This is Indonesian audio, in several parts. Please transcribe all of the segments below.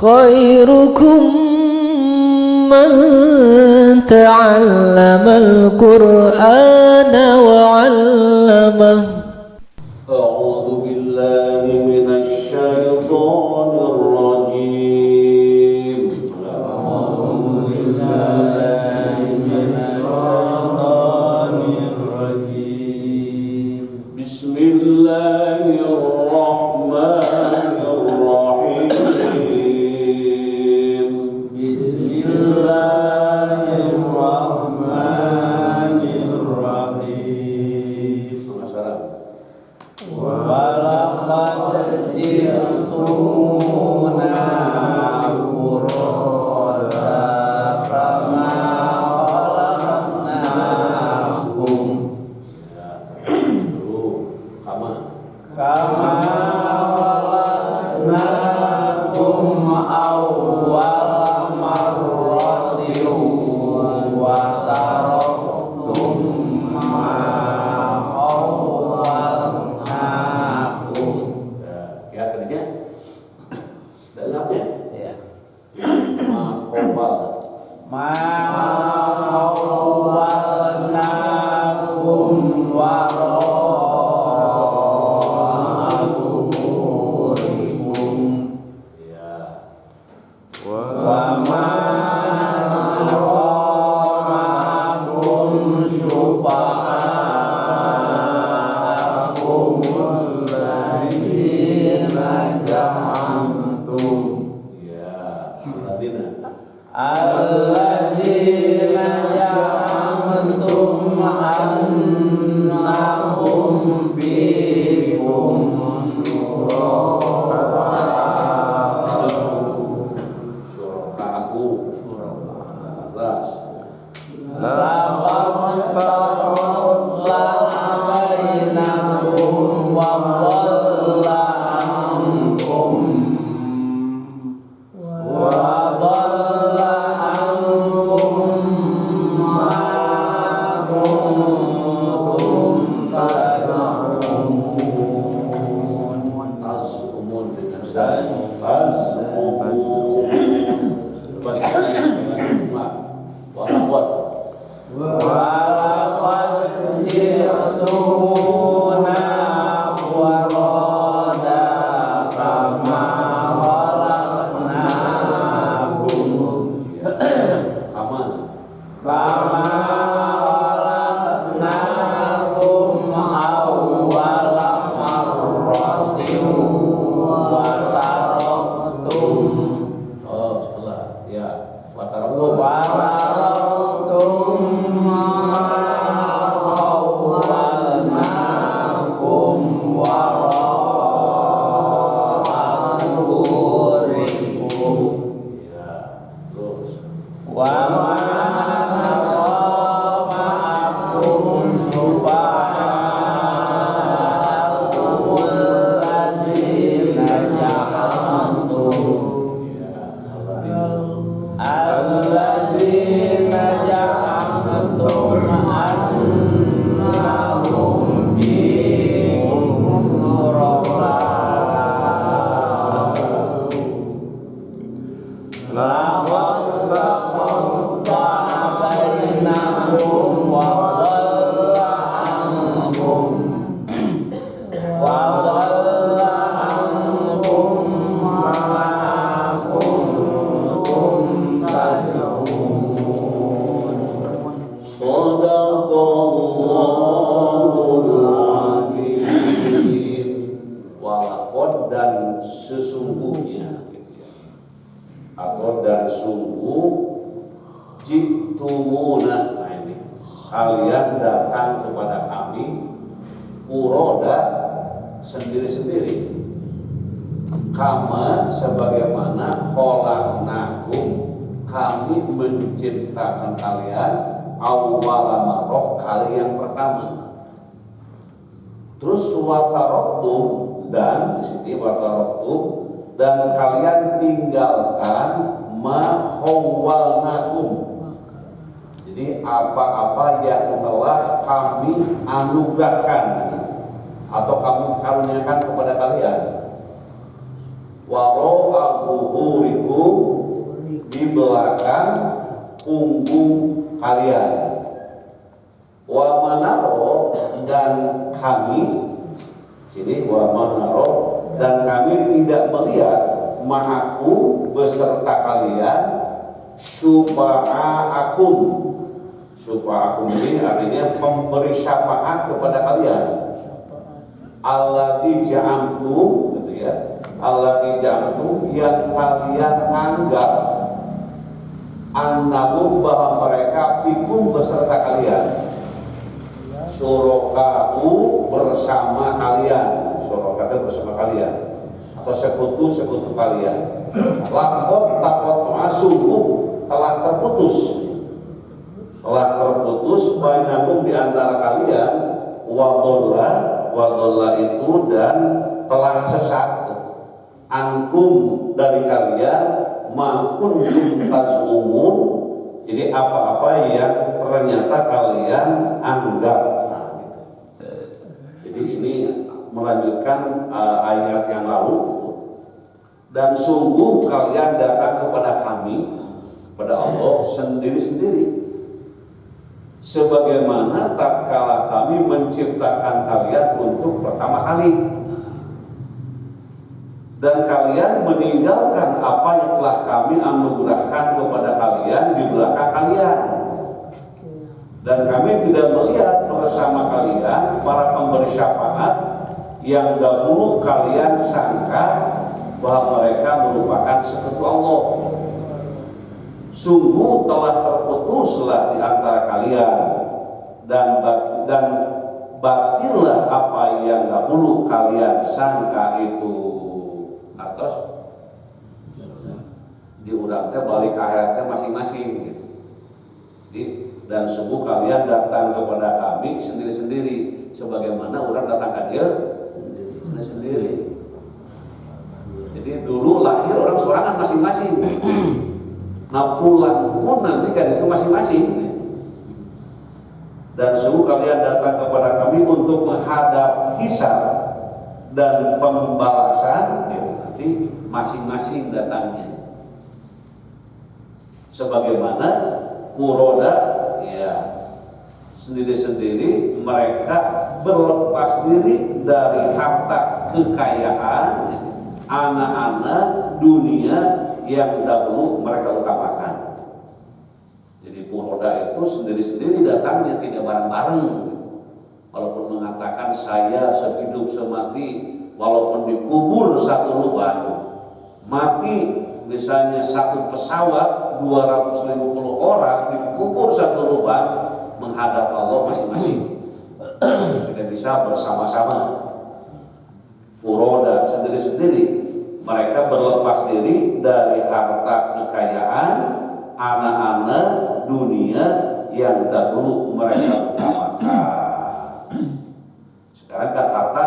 khairukum man ta'allamal Qur'ana wa 'allamah. A'udzu billahi minasy syaithanir rajim. A'udzu billahi minasy syaithanir rajim. Bismillahirrahmanirrahim. Bismillahirrahmanirrahim. Walaqad ji'tumuna furada kama khalaqnakum. Kama khalaqnakum awwala marratin wa taraktum ma ya kerja dalamnya ya ma'awalnakum wara'akum ya wa ma'akum syufa'akum alladzina ja'amtum annahum fikum syuraka'u laqad taqallaha bainakum wa dhalla ankum walaqad ji'tumuna furada kama khalaqnakum kama khalaqnakum awwala marratin wa taraktum wa taraktum ma khawwalnakum wara'a zuhurikum wa ma naqama'akum syufa'akum alladzina ja'amtum alladzina ja'amtum annahum fikum syuraka laqad taqatta'a bainakum wa dhalla ankum ma kuntum tasawun. Shadaqallahul adzim. Walaqad dan sesungguhnya atau dan sungguh ji'tumuna, nah ini kalian datang kepada kami furoda sendiri-sendiri, kama sebagaimana khalaqnakum kami menciptakan kalian awwala marrah kali yang pertama. Terus wataraktum dan di sini wataraktum dan kalian tinggalkan ma khawwalnakum. Jadi apa-apa yang telah kami anugerahkan atau kami karuniakan kepada kalian. Wara'a zuhurikum belakang punggung kalian. Wa manaro, dan kami, sini wa manaro, dan kami tidak melihat ma'akum beserta kalian syufa'akum. Syufa'akum ini artinya pemberi syafaat kepada kalian. Allati ja'amtum, gitu ya. Allati ja'amtum, yang kalian anggap annahum, bahwa mereka fikum beserta kalian, syuraka'u bersama kalian, syuraka'u bersama kalian, atau sekutu kalian. Lakot takot sungguh telah terputus bainakum di antara kalian, wadolla itu, dan telah sesat ankum dari kalian, ma kuntum tazumun, jadi apa-apa yang ternyata kalian anggap. Jadi ini melanjutkan ayat yang lalu. Dan sungguh kalian datang kepada kami, kepada Allah sendiri-sendiri, sebagaimana tatkala kami menciptakan kalian untuk pertama kali, dan kalian meninggalkan apa yang telah kami anugerahkan kepada kalian di belakang kalian, dan kami tidak melihat bersama kalian para pemberi syafaat yang dahulu kalian sangka bahwa mereka merupakan sekutu Allah. Sungguh telah terputuslah di antara kalian, dan batillah apa yang dahulu kalian sangka itu. Terus diurangkan balik ke akhiratnya masing-masing gitu. Dan sungguh kalian datang kepada kami sendiri-sendiri, sebagaimana orang datang ke dia sendiri-sendiri. Jadi dulu lahir orang sorangan masing-masing. Nah pulang pun nanti kan itu masing-masing. Dan sungguh kalian datang kepada kami untuk menghadap hisab dan pembalasan, ya, nanti masing-masing datangnya. Sebagaimana Kuroda, ya, sendiri-sendiri mereka berlepas diri dari harta kekayaan, anak-anak dunia yang dahulu mereka utamakan. Jadi Kuroda itu sendiri-sendiri datangnya, tidak bareng-bareng. Walaupun mengatakan saya sehidup semati, walaupun dikubur satu lubang, mati misalnya satu pesawat 250 orang dikubur satu lubang, menghadap Allah masing-masing. Tidak bisa bersama-sama. Kuroda sendiri-sendiri, mereka berlepas diri dari harta kekayaan, anak-anak dunia yang dahulu mereka utamakan. Sekarang kan harta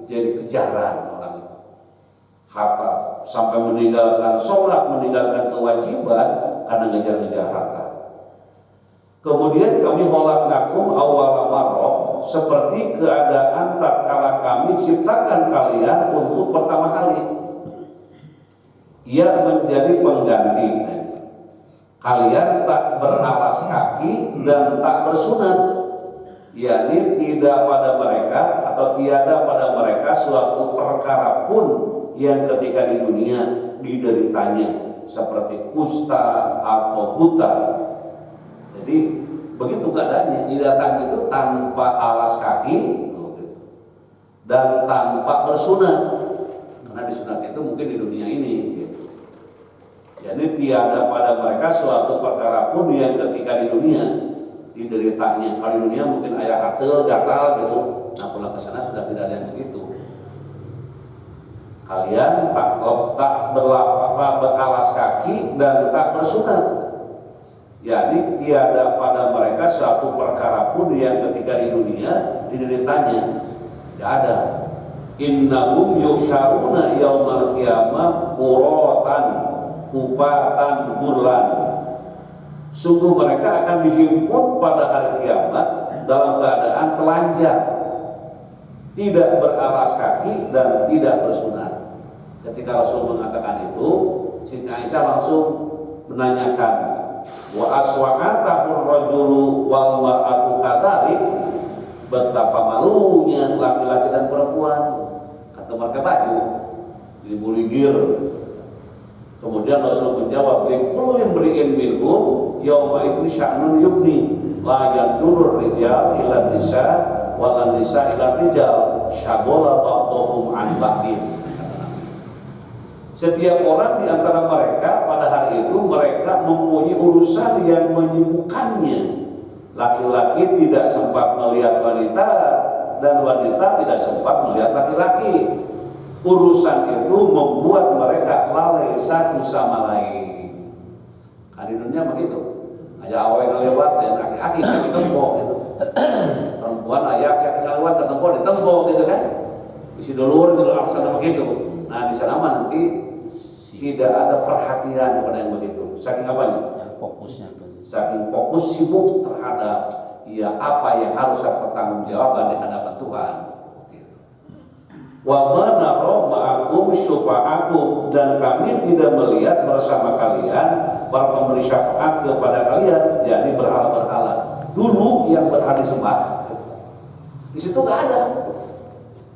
jadi kejaran orang itu. Harta sampai meninggalkan sholat, meninggalkan kewajiban karena ngejar-ngejar harta. Kemudian kami khalaqnakum awwala marrah, seperti keadaan tatkala kami ciptakan kalian untuk pertama kali. Ia menjadi pengganti. Kalian tak beralas kaki dan tak bersunat, yakni tidak pada mereka atau tiada pada mereka suatu perkara pun yang ketika di dunia dideritanya, seperti kusta atau buta. Jadi begitu keadaannya, datang itu tanpa alas kaki dan tanpa bersunat, karena disunat itu mungkin di dunia ini. Jadi tiada pada mereka suatu perkara pun yang ketika di dunia dideritanya. Kalau di dunia mungkin ayah atel, gatal gitu. Nah pulang ke sana sudah tidak ada yang begitu. Kalian tak beralas kaki dan tak bersunat. Jadi tiada pada mereka suatu perkara pun yang ketika di dunia dideritanya. Tidak ada. Innahum yusyaruna yaumal qiyamah uratan kupatan burlan. Sungguh mereka akan dihimpun pada hari kiamat dalam keadaan telanjang, tidak beralas kaki dan tidak bersunat. Ketika Rasul mengatakan itu, Siti Aisyah langsung menanyakan, wa aswa'atahu rajulu wal mar'atu kadzalik, betapa malunya laki-laki dan perempuan, kata mereka baju dibuligir. Kemudian Rasul menjawab, likulli imri'in minhum yauma idzin sya'nun yughni, la yadurur rijal ila nisa wala nisa ila rijal, syaghala ba'dhum an ba'din. Setiap orang di antara mereka pada hari itu mereka mempunyai urusan yang menyibukkannya. Laki-laki tidak sempat melihat wanita dan wanita tidak sempat melihat laki-laki. Urusan itu membuat mereka lalai satu sama lain. Nah, di dunia begitu. Aja awal yang lewat ya aki-aki yang ditembok gitu. Perempuan ayah yang lewat ketembok ditembok gitu kan. Isi dulur itu alasan begitu. Nah, di sana mah nanti tidak ada perhatian pada yang begitu. Saking apanya? Ya, fokusnya tuh. Saking fokus sibuk terhadap ya apa yang harus saya pertanggungjawaban di hadapan Tuhan. Wa manaro ma'akum syufa'akum, dan kami tidak melihat bersama kalian para pemberi syafaat kepada kalian, yakni berhala-berhala. Dulu yang berhala disembah, di situ nggak ada.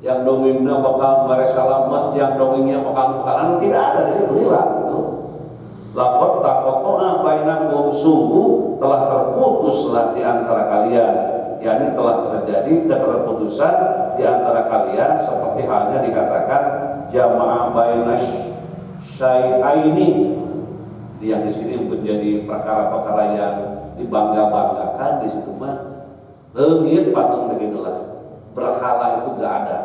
Yang dongengnya bakal mereka selamat, yang dongengnya bakal bukaan, tidak ada di situ, hilang itu. Lapor takotoa bainakum, sungguh telah terputuslah di antara kalian, yakni telah terjadi keterputusan di antara kalian, seperti halnya dikatakan jamaah bainas syai'aini, yang di sini menjadi perkara-perkara yang dibangga-banggakan. Di situ mah leungit patung begitulah, berhala itu gak ada.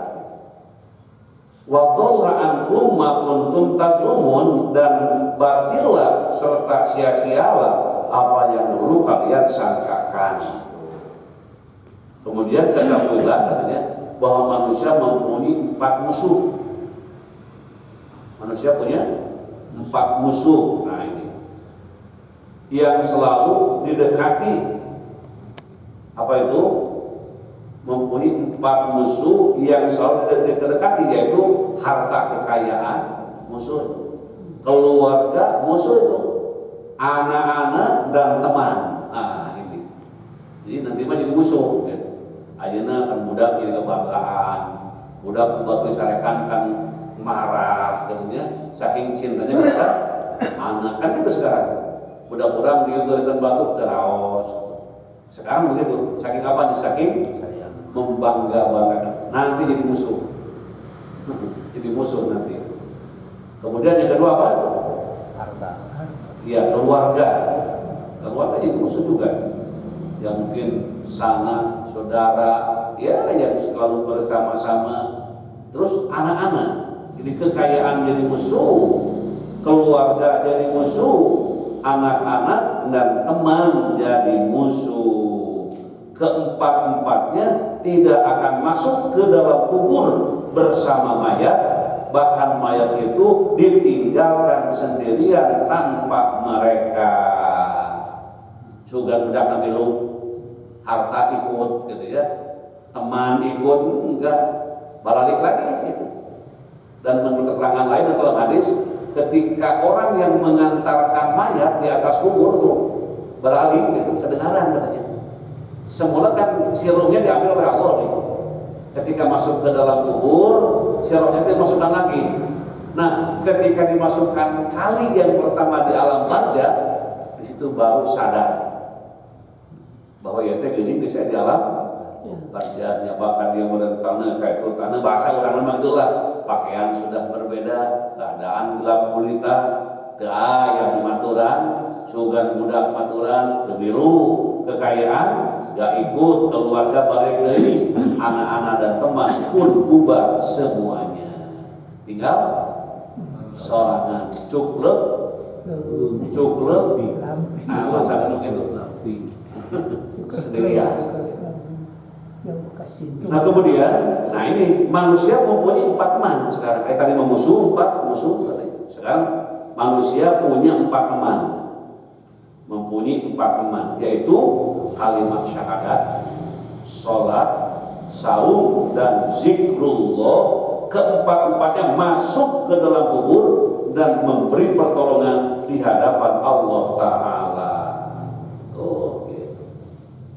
Wa dhalla ankum ma kuntum tazumun, dan batillah serta sia-sialah apa yang dulu kalian sangkakan. Kemudian ketahuilah katanya bahwa manusia mempunyai 4 musuh. Manusia punya 4 musuh. Nah, ini yang selalu didekati. Apa itu? Mempunyai 4 musuh yang selalu didekati, yaitu harta kekayaan musuh, keluarga musuh itu, anak-anak dan teman. Nah, ini. Jadi nanti mah jadi musuh. Ya. Ayeuna kan budak jadi kebanggaan, budak buat disarekan kan marah, katanya saking cintanya kita anak kan itu sekarang. Budak-budak diugelkan batu teraos. Sekarang begitu, saking apa nih? Saking membangga-banggakan, nanti jadi musuh. Jadi musuh nanti. Kemudian yang kedua apa? Harta. Iya, keluarga. Keluarga jadi musuh juga. Yang mungkin sanak, saudara, ya yang selalu bersama-sama. Terus anak-anak, jadi kekayaan jadi musuh, keluarga jadi musuh, anak-anak dan teman jadi musuh. Keempat-empatnya tidak akan masuk ke dalam kubur bersama mayat, bahkan mayat itu ditinggalkan sendirian tanpa mereka. Sugan budak nabi lu, harta ikut gitu ya, teman ikut enggak, balik lagi gitu. Dan menurut keterangan lain dalam hadis, ketika orang yang mengantarkan mayat di atas kubur tuh beralih gitu, kedengaran katanya. Semula kan si ruhnya diambil oleh Allah nih. Ketika masuk ke dalam kubur, si rohnya dimasukkan lagi. Nah, ketika dimasukkan kali yang pertama di alam barzah, di situ baru sadar bahwa ya teh gini bisa di alam barzahnya, bahkan dia model tanah kayak itu tanah bahasa orang memang itulah, pakaian sudah berbeda, keadaan gelap gulita, yang maturan, sugan budak maturan, kebiru, kekayaan gak ikut, keluarga balik dari anak-anak dan teman pun bubar semuanya, tinggal sorangan cuklek masakan itu sendirian. Nah kemudian, nah ini manusia mempunyai 4 teman sekarang. Kayak tadi musuh 4 musuh, sekarang manusia punya 4 teman, mempunyai 4 teman, yaitu kalimat syahadat, sholat, saum, dan zikrullah. Keempat-empatnya masuk ke dalam kubur dan memberi pertolongan di hadapan Allah Ta'ala. Oh, gitu.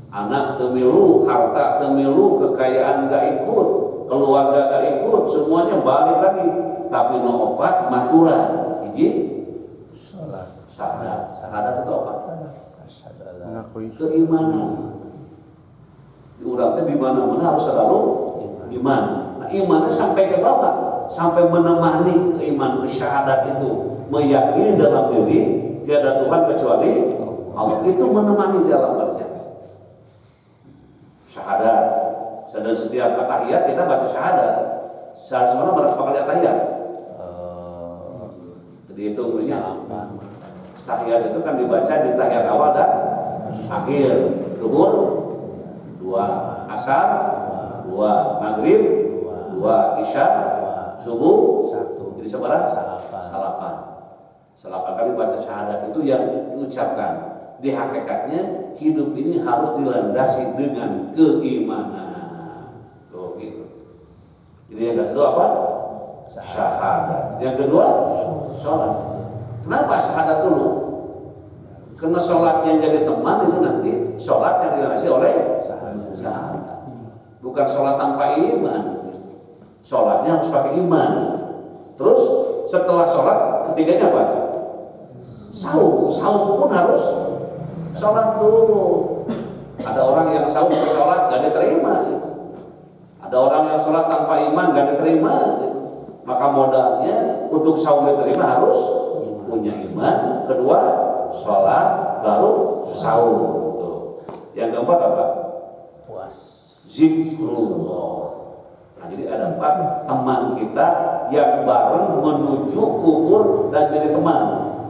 Anak temilu, harta temilu, kekayaan gak ikut, keluarga gak ikut, semuanya balik lagi. Tapi no opat maturan, hiji syahadat itu apa? Keimanan. Diurangkan di mana-mana harus selalu iman. Nah, imannya sampai ke bawah, sampai menemani keimanan syahadat itu, meyakini dalam diri tiada Tuhan kecuali Allah, itu menemani dalam kerja syahadat. Dan setiap tahiyat kita baca syahadat. Syahadat semua berapa kali tahiyat? Jadi itu tahiyat itu kan dibaca di tahiyat awal dan akhir. Zuhur 2, asar 2, maghrib 2, isya subuh 1. Jadi sebarang salapan kali baca syahadat itu yang diucapkan. Di hakikatnya hidup ini harus dilandasi dengan keimanan. Tuh gitu. Jadi yang kedua apa? Syahadat. Yang kedua sholat. Kenapa syahadat dulu? Karena sholat yang jadi teman itu nanti sholat yang dilandasi oleh syahadat. Bukan sholat tanpa iman. Sholatnya harus pakai iman. Terus setelah sholat ketiganya apa? Saum pun harus sholat dulu. Ada orang yang saum ke sholat gak diterima. Ada orang yang sholat tanpa iman gak diterima. Maka modalnya untuk saum diterima harus punya iman. Kedua sholat, baru saum. Yang keempat apa? Puas. Zikrullah. Nah, jadi ada 4 teman kita yang bareng menuju kubur dan jadi teman.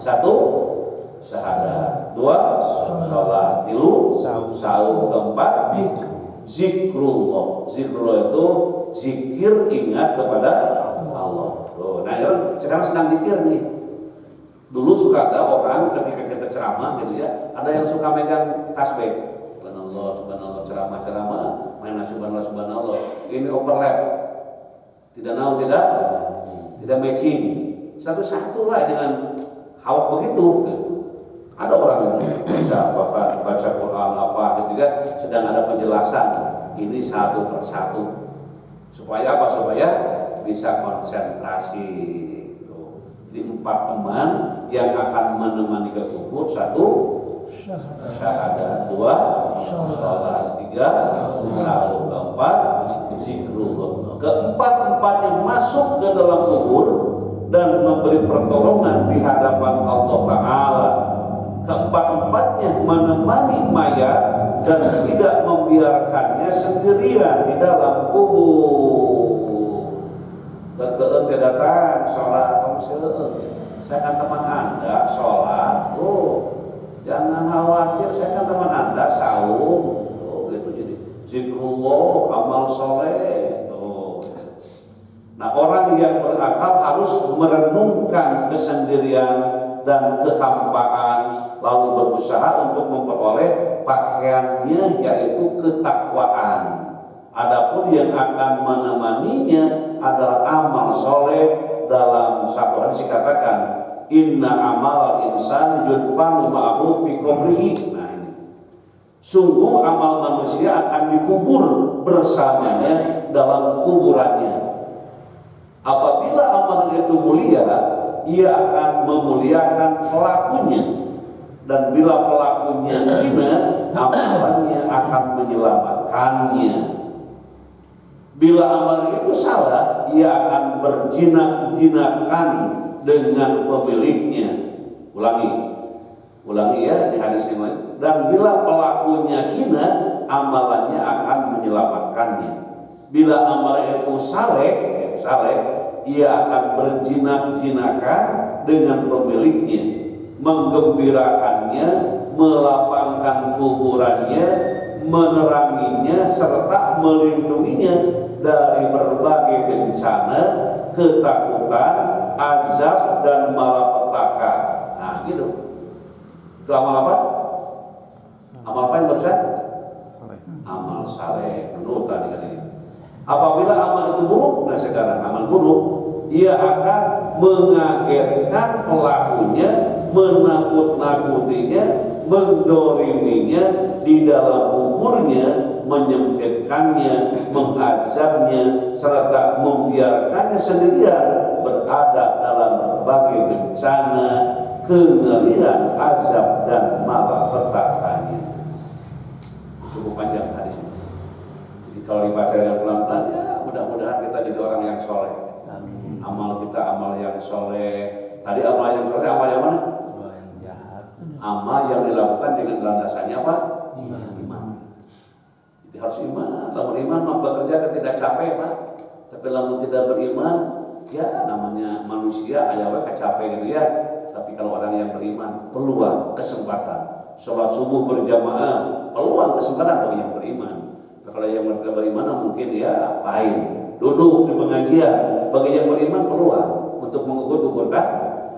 1, syahadat. 2, sholat. 3, saum. 4, zikrullah. Zikrullah itu zikir ingat kepada Allah. Nah, sekarang sedang zikir nih. Dulu suka ada orang ketika kita ceramah gitu ya, ada yang suka megang tasbih. Subhanallah, ceramah, main subhanallah. Ini overlap. Tidak matching. Satu-satu lah dengan hawa begitu. Gitu. Ada orang yang baca Quran apa gitu kan, sedang ada penjelasan. Ini satu persatu. Supaya apa? Supaya bisa konsentrasi. Jadi 4 teman yang akan menemani ke kubur. 1, syahadat. 2, sholat. 3, saum. 4, zikrullah. Keempat yang masuk ke dalam kubur dan memberi pertolongan di hadapan Allah Ta'ala. Keempat-empatnya menemani mayat dan tidak membiarkannya sendirian di dalam kubur. Kekeun datang sholat saya kan teman Anda sholat. Jangan khawatir, saya kan teman Anda saum. Gitu. Jadi zikrullah, amal soleh. Nah, orang yang berakal harus merenungkan kesendirian dan kehampaan, lalu berusaha untuk memperoleh pakaiannya, yaitu ketakwaan. Adapun yang akan menemaninya adalah amal soleh. Dalam satu hadis dikatakan, inna amal insan yudfanu ma'ahu fi qabrihi. Nah, ini sungguh amal manusia akan dikubur bersamanya dalam kuburannya. Apabila amal itu mulia, ia akan memuliakan pelakunya, dan bila pelakunya hina, amalannya akan menyelamatkannya. Bila amal itu salah, ia akan berjinak-jinakan dengan pemiliknya. Ulangi ya di hadis yang lain. Dan bila pelakunya hina, amalannya akan menyelamatkannya. Bila amal itu saleh, ia akan berjinak-jinakan dengan pemiliknya, menggembirakannya, melapangkan kuburannya, meneranginya, serta melindunginya dari berbagai bencana, ketakutan, azab, dan malapetaka. Nah, gitu. Itu amal apa? Amal apa yang barusan? Amal saleh. Menurut tadi kan ini. Apabila amal itu buruk, nah sekarang amal buruk, ia akan mengagetkan pelakunya menakut-nakutinya, mendoliminya di dalam kuburnya, menyempitkannya, mengazabnya, serta membiarkannya sendirian berada dalam berbagai bencana, kengerian, azab dan malapetakannya. Cukup panjang hadis ini. Jadi kalau dibaca dengan pelan-pelan, ya mudah-mudahan kita jadi orang yang soleh. Amal kita amal yang soleh. Tadi amal yang soleh, amal yang mana? Amal yang dilakukan dengan landasannya apa? Iman. Jadi harus iman. Lamun iman bekerja tidak capek, Pak. Tapi lamun tidak beriman, ya namanya manusia ayahnya kecapek gitu ya. Tapi kalau orang yang beriman, peluang, kesempatan. Sholat subuh berjamaah, peluang, kesempatan bagi yang beriman. Nah, kalau yang tidak beriman mungkin ya pahit. Duduk di pengajian, bagi yang beriman peluang untuk mengukur-ukurkan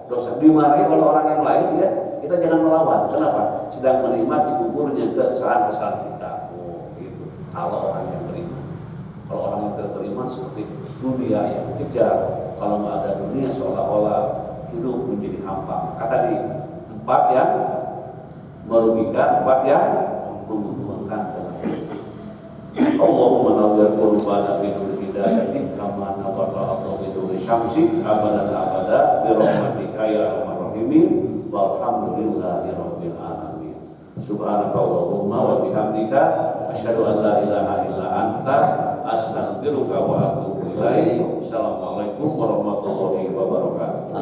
dosa. Dimarahi oleh orang yang lain ya, kita jangan melawan. Kenapa? Sedang menikmati kuburnya kesalahan-kesalahan kita. Oh, gitu. Kalau orang yang beriman. Kalau orang yang tidak beriman seperti dunia yang kejar. Kalau nggak ada dunia seolah-olah hidup menjadi hampa. Kata tadi 4 yang merugikan, 4 yang menguntungkan. Allahumma nawwir qulubana bi nuril hidayati kama nawwara Allahu bi nuril syamsi abadan abada bi rahmatika ya arhamar rahimin walhamdulillahi rabbil alamin. Subhanakallahumma wa bihamdika asyhadu an la ilaha illa anta astaghfiruka wa atubu ilaik. Assalamualaikum warahmatullahi wabarakatuh.